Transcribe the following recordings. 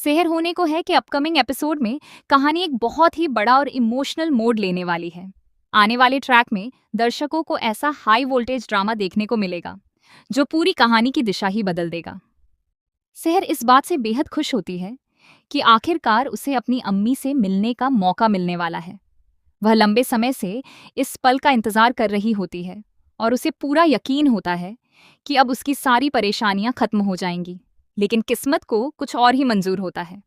सेहर होने को है कि अपकमिंग एपिसोड में कहानी एक बहुत ही बड़ा और इमोशनल मोड़ लेने वाली है। आने वाले ट्रैक में दर्शकों को ऐसा हाई वोल्टेज ड्रामा देखने को मिलेगा जो पूरी कहानी की दिशा ही बदल देगा। सेहर इस बात से बेहद खुश होती है कि आखिरकार उसे अपनी अम्मी से मिलने का मौका मिलने वाला है। वह लंबे समय से इस पल का इंतजार कर रही होती है और उसे पूरा यकीन होता है कि अब उसकी सारी परेशानियां खत्म हो जाएंगी। लेकिन किस्मत को कुछ और ही मंजूर होता है।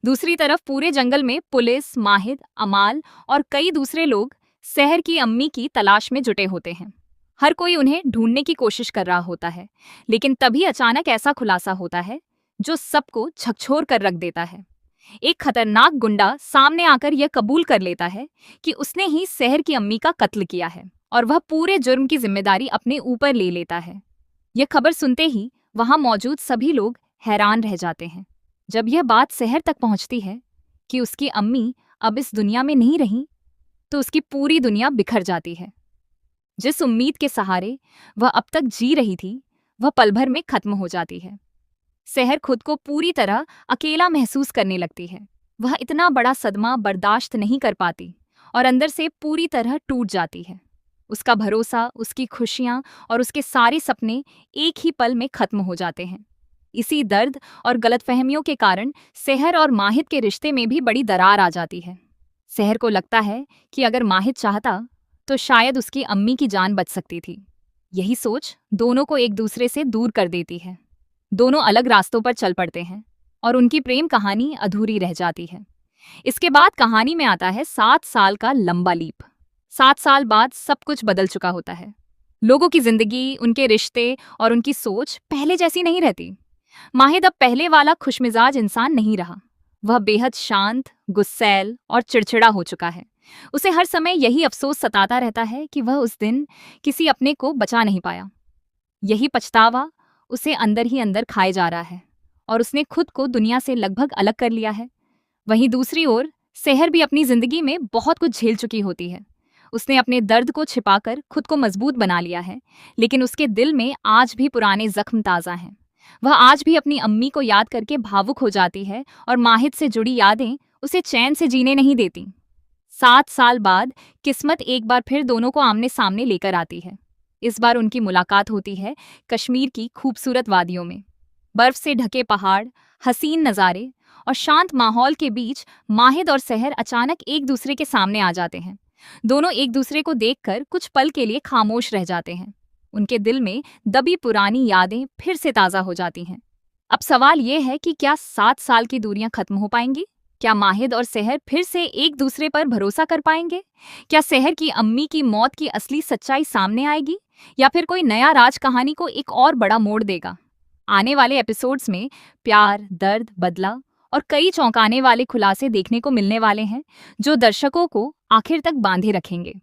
दूसरी तरफ पूरे जंगल में पुलिस, माहिद, अमाल और कई दूसरे लोग सेहर की अम्मी की तलाश में जुटे होते हैं। हर कोई उन्हें ढूंढने की कोशिश कर रहा होता है, लेकिन तभी अचानक ऐसा खुलासा होता है जो सबको झकझोर कर रख देता है। एक खतरनाक गुंडा सामने आकर यह कबूल कर लेता है कि उसने ही सेहर की अम्मी का कत्ल किया है और वह पूरे जुर्म की जिम्मेदारी अपने ऊपर ले लेता है। यह खबर सुनते ही वहां मौजूद सभी लोग हैरान रह जाते हैं। जब यह बात सेहर तक पहुंचती है कि उसकी अम्मी अब इस दुनिया में नहीं रही, तो उसकी पूरी दुनिया बिखर जाती है। जिस उम्मीद के सहारे वह अब तक जी रही थी, वह पल भर में खत्म हो जाती है। सेहर खुद को पूरी तरह अकेला महसूस करने लगती है। वह इतना बड़ा सदमा बर्दाश्त नहीं कर पाती और अंदर से पूरी तरह टूट जाती है। उसका भरोसा, उसकी खुशियां और उसके सारे सपने एक ही पल में खत्म हो जाते हैं। इसी दर्द और गलतफहमियों के कारण सेहर और माहिद के रिश्ते में भी बड़ी दरार आ जाती है। सेहर को लगता है कि अगर माहिद चाहता तो शायद उसकी अम्मी की जान बच सकती थी। यही सोच दोनों को एक दूसरे से दूर कर देती है। दोनों अलग रास्तों पर चल पड़ते हैं और उनकी प्रेम कहानी अधूरी रह जाती है। इसके बाद कहानी में आता है 7 साल का लंबा लीप। 7 साल बाद सब कुछ बदल चुका होता है। लोगों की जिंदगी, उनके रिश्ते और उनकी सोच पहले जैसी नहीं रहती। माहिद अब पहले वाला खुशमिजाज इंसान नहीं रहा। वह बेहद शांत, गुस्सैल और चिड़चिड़ा हो चुका है। उसे हर समय यही अफसोस सताता रहता है कि वह उस दिन किसी अपने को बचा नहीं पाया। यही पछतावा उसे अंदर ही अंदर खाए जा रहा है और उसने खुद को दुनिया से लगभग अलग कर लिया है। वहीं दूसरी ओर सेहर भी अपनी जिंदगी में बहुत कुछ झेल चुकी होती है। उसने अपने दर्द को छिपाकर खुद को मजबूत बना लिया है, लेकिन उसके दिल में आज भी पुराने जख्म ताज़ा हैं। वह आज भी अपनी अम्मी को याद करके भावुक हो जाती है और माहिद से जुड़ी यादें उसे चैन से जीने नहीं देती। 7 साल बाद किस्मत एक बार फिर दोनों को आमने सामने लेकर आती है। इस बार उनकी मुलाकात होती है कश्मीर की खूबसूरत वादियों में। बर्फ से ढके पहाड़, हसीन नज़ारे और शांत माहौल के बीच माहिद और सेहर अचानक एक दूसरे के सामने आ जाते हैं। दोनों एक दूसरे को देखकर कुछ पल के लिए खामोश रह जाते हैं। उनके दिल में दबी पुरानी यादें फिर से ताज़ा हो जाती हैं। अब सवाल ये है कि क्या 7 साल की दूरियां खत्म हो पाएंगी? क्या माहिद और सेहर फिर से एक दूसरे पर भरोसा कर पाएंगे? क्या सेहर की अम्मी की मौत की असली सच्चाई सामने आएगी, या फिर कोई नया राज कहानी को एक और बड़ा मोड़ देगा? आने वाले एपिसोड्स में प्यार, दर्द, बदला और कई चौंकाने वाले खुलासे देखने को मिलने वाले हैं जो दर्शकों को आखिर तक बांधे रखेंगे।